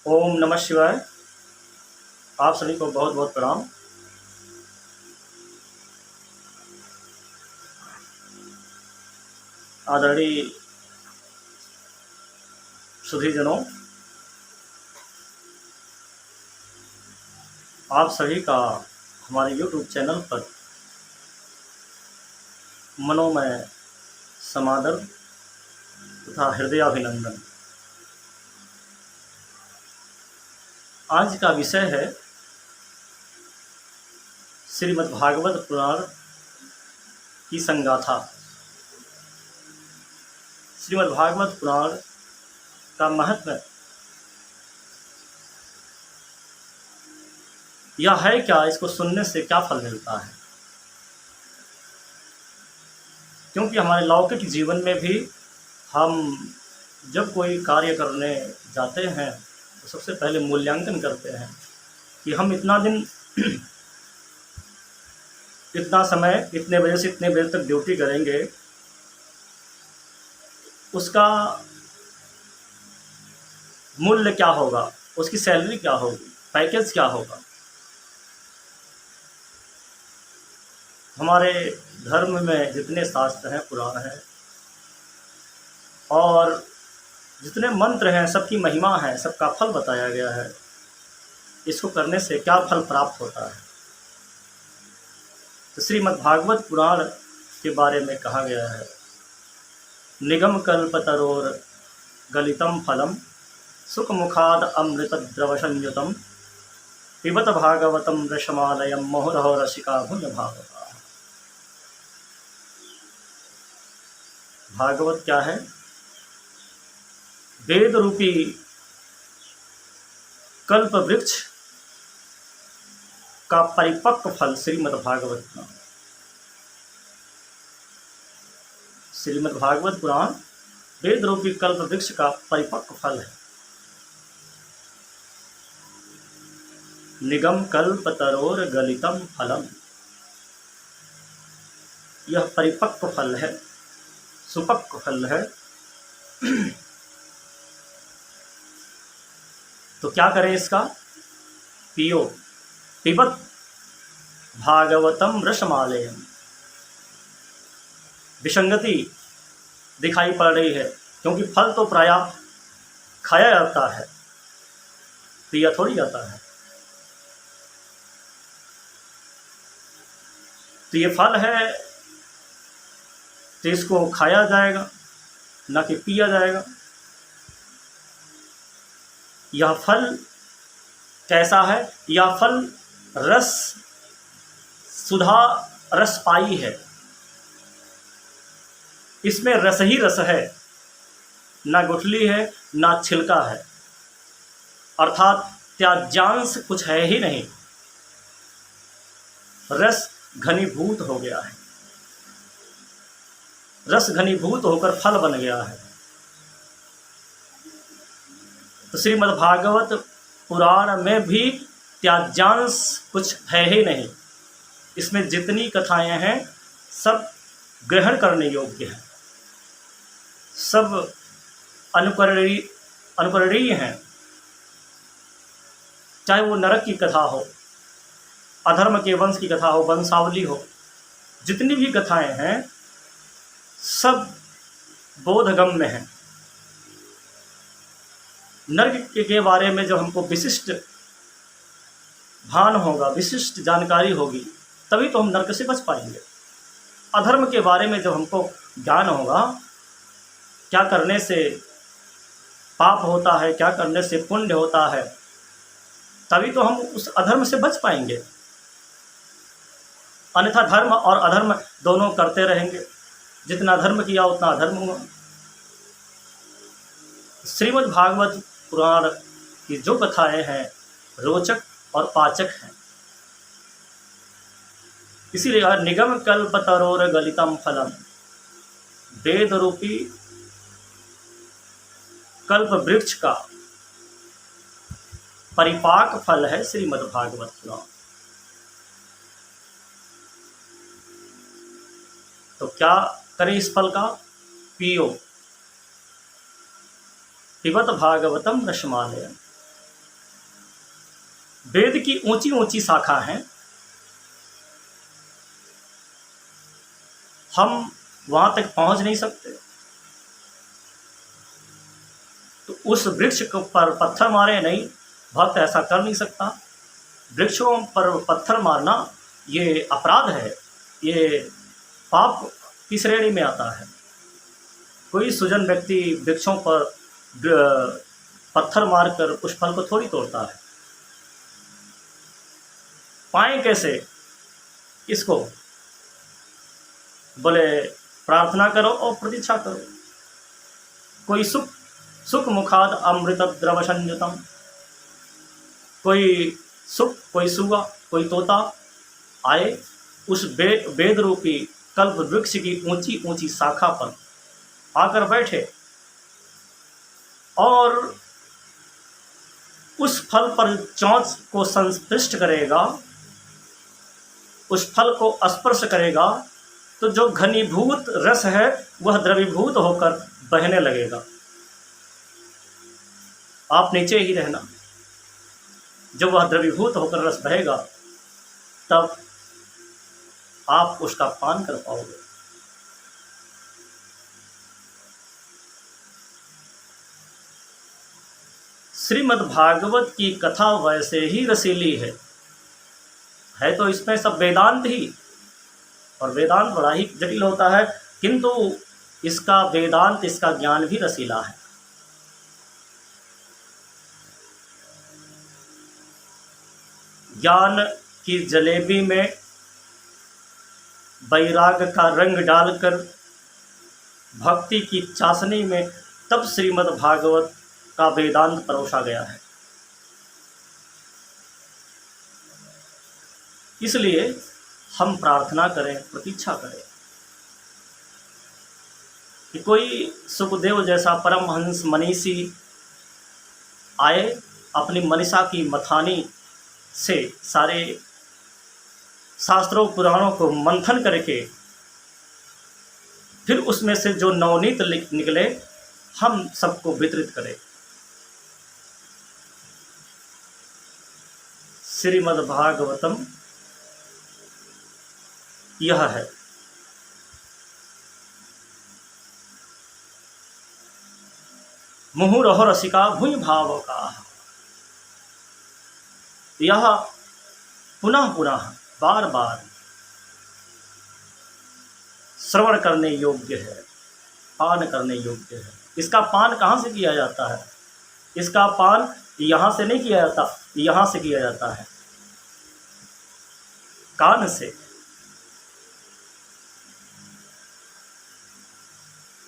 ओम नमः शिवाय। आप सभी को बहुत बहुत प्रणाम। आदरणीय सुधीजनों, आप सभी का हमारे YouTube चैनल पर मनोमय समादर तथा हृदयाभिनंदन। आज का विषय है श्रीमद्भागवत पुराण की संगाथा। श्रीमद्भागवत पुराण का महत्व यह है क्या, इसको सुनने से क्या फल मिलता है। क्योंकि हमारे लौकिक जीवन में भी हम जब कोई कार्य करने जाते हैं तो सबसे पहले मूल्यांकन करते हैं कि हम इतना दिन इतना समय इतने बजे से इतने बजे तक ड्यूटी करेंगे, उसका मूल्य क्या होगा, उसकी सैलरी क्या होगी, पैकेज क्या होगा। हमारे धर्म में जितने शास्त्र हैं, पुराण हैं और जितने मंत्र हैं, सबकी महिमा है, सबका फल बताया गया है। इसको करने से क्या फल प्राप्त होता है। तो श्रीमद्भागवत पुराण के बारे में कहा गया है, निगम कल्पतरोर गलितम फलम सुख मुखाद अमृत द्रव संयुतम पिबत भागवतम रसमालयम मोहरहो रसिका भुज भागवता। भागवत क्या है? वेद रूपी कल्प वृक्ष का परिपक्व फल श्रीमद्भागवत पुराण। श्रीमद्भागवत पुराण वेद रूपी कल्प वृक्ष का परिपक्व फल है। निगम कल्प तरोर गलितम फलम, यह परिपक्व फल है, सुपक्व फल है। तो क्या करें इसका? पियो। पिबत भागवतम रसमालयम। विसंगति दिखाई पड़ रही है, क्योंकि फल तो प्रायः खाया जाता है, पिया थोड़ी जाता है। तो ये फल है तो इसको खाया जाएगा, ना कि पिया जाएगा। यह फल कैसा है? यह फल रस सुधा रस पाई है, इसमें रस ही रस है, ना गुठली है ना छिलका है, अर्थात त्याज्यांश कुछ है ही नहीं। रस घनीभूत हो गया है, रस घनीभूत होकर फल बन गया है। तो श्रीमद्भागवत पुराण में भी त्याज्यांश कुछ है ही नहीं। इसमें जितनी कथाएं हैं सब ग्रहण करने योग्य हैं, सब अनुकरणीय हैं। चाहे वो नरक की कथा हो, अधर्म के वंश की कथा हो, वंशावली हो, जितनी भी कथाएं हैं सब बोधगम्य हैं। नरक के बारे में जब हमको विशिष्ट भान होगा, विशिष्ट जानकारी होगी, तभी तो हम नरक से बच पाएंगे। अधर्म के बारे में जब हमको ज्ञान होगा, क्या करने से पाप होता है, क्या करने से पुण्य होता है, तभी तो हम उस अधर्म से बच पाएंगे। अन्यथा धर्म और अधर्म दोनों करते रहेंगे, जितना धर्म किया उतना अधर्म हुआ। श्रीमद्भागवत पुराण की जो कथाएं हैं रोचक और पाचक हैं, इसीलिए निगम कल्प तरोर गलितम फलम, वेद रूपी कल्प वृक्ष का परिपाक फल है श्रीमद्भागवत पुराण। तो क्या करें इस फल का? पियो। पिबत भागवतम रसमालयम। वेद की ऊंची ऊंची शाखा हैं, हम वहां तक पहुंच नहीं सकते। तो उस वृक्ष पर पत्थर मारे नहीं, भक्त ऐसा कर नहीं सकता। वृक्षों पर पत्थर मारना ये अपराध है, ये पाप की श्रेणी में आता है। कोई सुजन व्यक्ति वृक्षों पर पत्थर मारकर उस फल को थोड़ी तोड़ता है। पाएं कैसे इसको? बोले प्रार्थना करो और प्रतीक्षा करो। कोई सुख मुखाद अमृत द्रव संयुतम, कोई सुख, कोई सुगा, कोई तोता आए उस वेद रूपी कल्प वृक्ष की ऊंची ऊंची शाखा पर आकर बैठे और उस फल पर चोंच को संस्पृष्ट करेगा, उस फल को स्पर्श करेगा, तो जो घनीभूत रस है वह द्रवीभूत होकर बहने लगेगा। आप नीचे ही रहना, जब वह द्रवीभूत होकर रस बहेगा तब आप उसका पान कर पाओगे। श्रीमद् भागवत की कथा वैसे ही रसीली है तो इसमें सब वेदांत ही, और वेदांत बड़ा ही जटिल होता है, किंतु इसका वेदांत, इसका ज्ञान भी रसीला है। ज्ञान की जलेबी में वैराग का रंग डालकर भक्ति की चाशनी में तब श्रीमद् भागवत का वेदांत परोसा गया है। इसलिए हम प्रार्थना करें, प्रतीक्षा करें कि कोई सुखदेव जैसा परमहंस मनीषी आए, अपनी मनीषा की मथानी से सारे शास्त्रों पुराणों को मंथन करके फिर उसमें से जो नवनीत निकले हम सबको वितरित करें। श्रीमद् भागवतम यह है। मुहुरहो रसिका भूय भाव का, यह पुनः पुनः बार बार श्रवण करने योग्य है, पान करने योग्य है। इसका पान कहाँ से किया जाता है? इसका पान यहाँ से नहीं किया जाता, यहाँ से किया जाता है, कान से।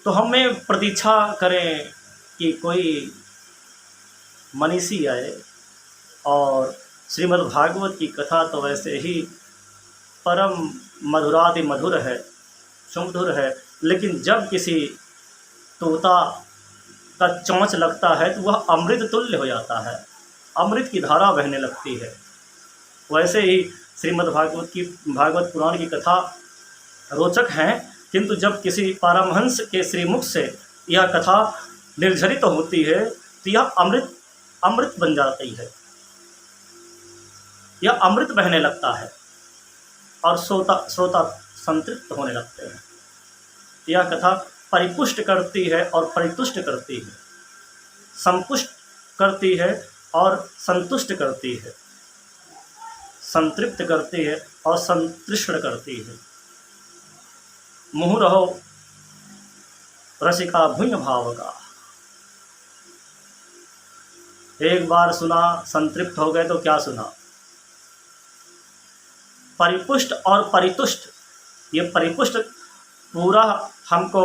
तो हमें प्रतीक्षा करें कि कोई मनीषी आए, और श्रीमद् भागवत की कथा तो वैसे ही परम मधुराति मधुर है, सुमधुर है, लेकिन जब किसी तोता का चोंच लगता है तो वह अमृत तुल्य हो जाता है, अमृत की धारा बहने लगती है। वैसे ही श्रीमद् भागवत पुराण की कथा रोचक हैं, किंतु जब किसी पारमहंस के श्रीमुख से यह कथा निर्झरित होती है तो यह अमृत बन जाती है, यह अमृत बहने लगता है और श्रोता संतृप्त होने लगते हैं। यह कथा परिपुष्ट करती है और परितुष्ट करती है, संपुष्ट करती है और संतुष्ट करती है, संतृप्त करती है और संतृष्ण करती है। मुहुरहो रसिका भूय भाव का। एक बार सुना, संतृप्त हो गए तो क्या सुना? परिपुष्ट और परितुष्ट। ये परिपुष्ट पूरा हमको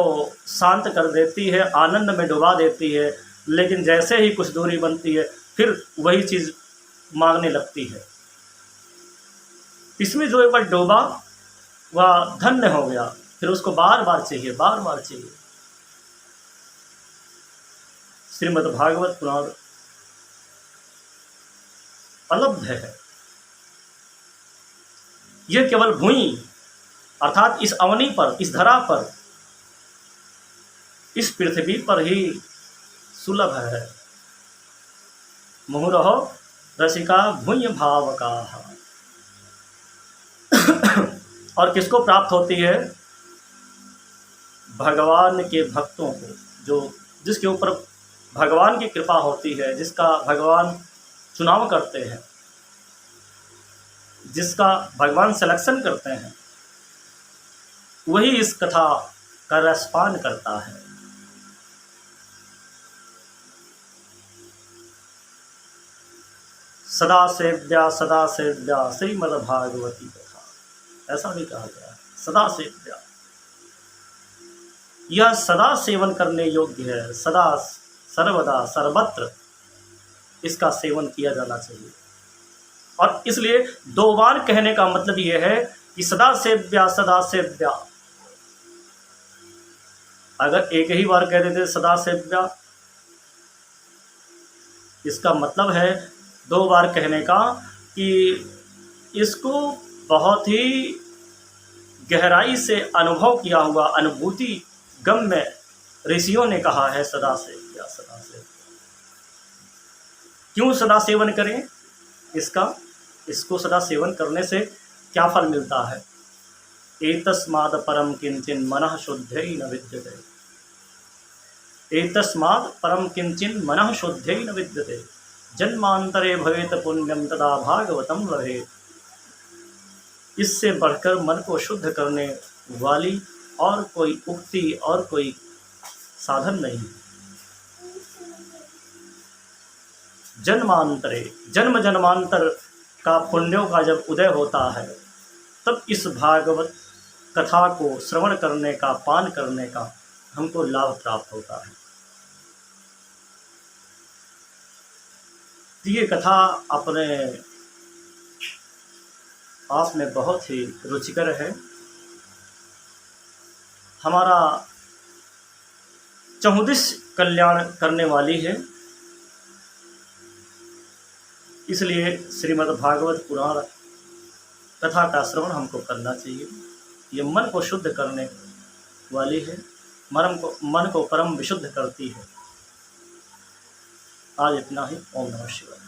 शांत कर देती है, आनंद में डुबा देती है, लेकिन जैसे ही कुछ दूरी बनती है फिर वही चीज़ मांगने लगती है। इसमें जो एक बार डूबा वह धन्य हो गया, फिर उसको बार बार चाहिए, बार बार चाहिए। श्रीमद् भागवत पुराण अलब्ध है। यह केवल भूमि अर्थात इस अवनी पर, इस धरा पर, इस पृथ्वी पर ही सुलभ है। मुहुरहो रसिका भुंय भाव का। और किसको प्राप्त होती है? भगवान के भक्तों को, जो जिसके ऊपर भगवान की कृपा होती है, जिसका भगवान चुनाव करते हैं, जिसका भगवान सिलेक्शन करते हैं, वही इस कथा का रसपान करता है। सदा सेव्या श्रीमद्भागवती कथा, ऐसा भी कहा गया है। सदा सेव्या, यह सदा सेवन करने योग्य है, सदा सर्वदा सर्वत्र इसका सेवन किया जाना चाहिए। और इसलिए दो बार कहने का मतलब यह है कि सदा सेव्या सदा सेव्या। अगर एक ही बार कह देते सदा सेव्या, इसका मतलब है दो बार कहने का कि इसको बहुत ही गहराई से अनुभव किया हुआ, अनुभूति गम में ऋषियों ने कहा है सदा सेव्या सदा सेव्या। क्यों सदा सेवन करें इसको सदा सेवन करने से क्या फल मिलता है? एतस्माद् परम किंचिन मनः शुद्धै न विद्यते, एतस्माद् परम किंचिन मनः शुद्धै न विद्यते, जन्मांतरे भवेत पुण्यम तदा भागवतम लभेत। इससे बढ़कर मन को शुद्ध करने वाली और कोई उक्ति और कोई साधन नहीं। जन्मांतरे, जन्म जन्मांतर का पुण्यों का जब उदय होता है, तब इस भागवत कथा को श्रवण करने का, पान करने का हमको लाभ प्राप्त होता है। ये कथा अपने आप में बहुत ही रुचिकर है। हमारा 34 कल्याण करने वाली है। इसलिए श्रीमद् भागवत पुराण कथा का श्रवण हमको करना चाहिए। ये मन को शुद्ध करने वाली है, मन को परम विशुद्ध करती है। आज इतना ही। ओम नमः शिवाय।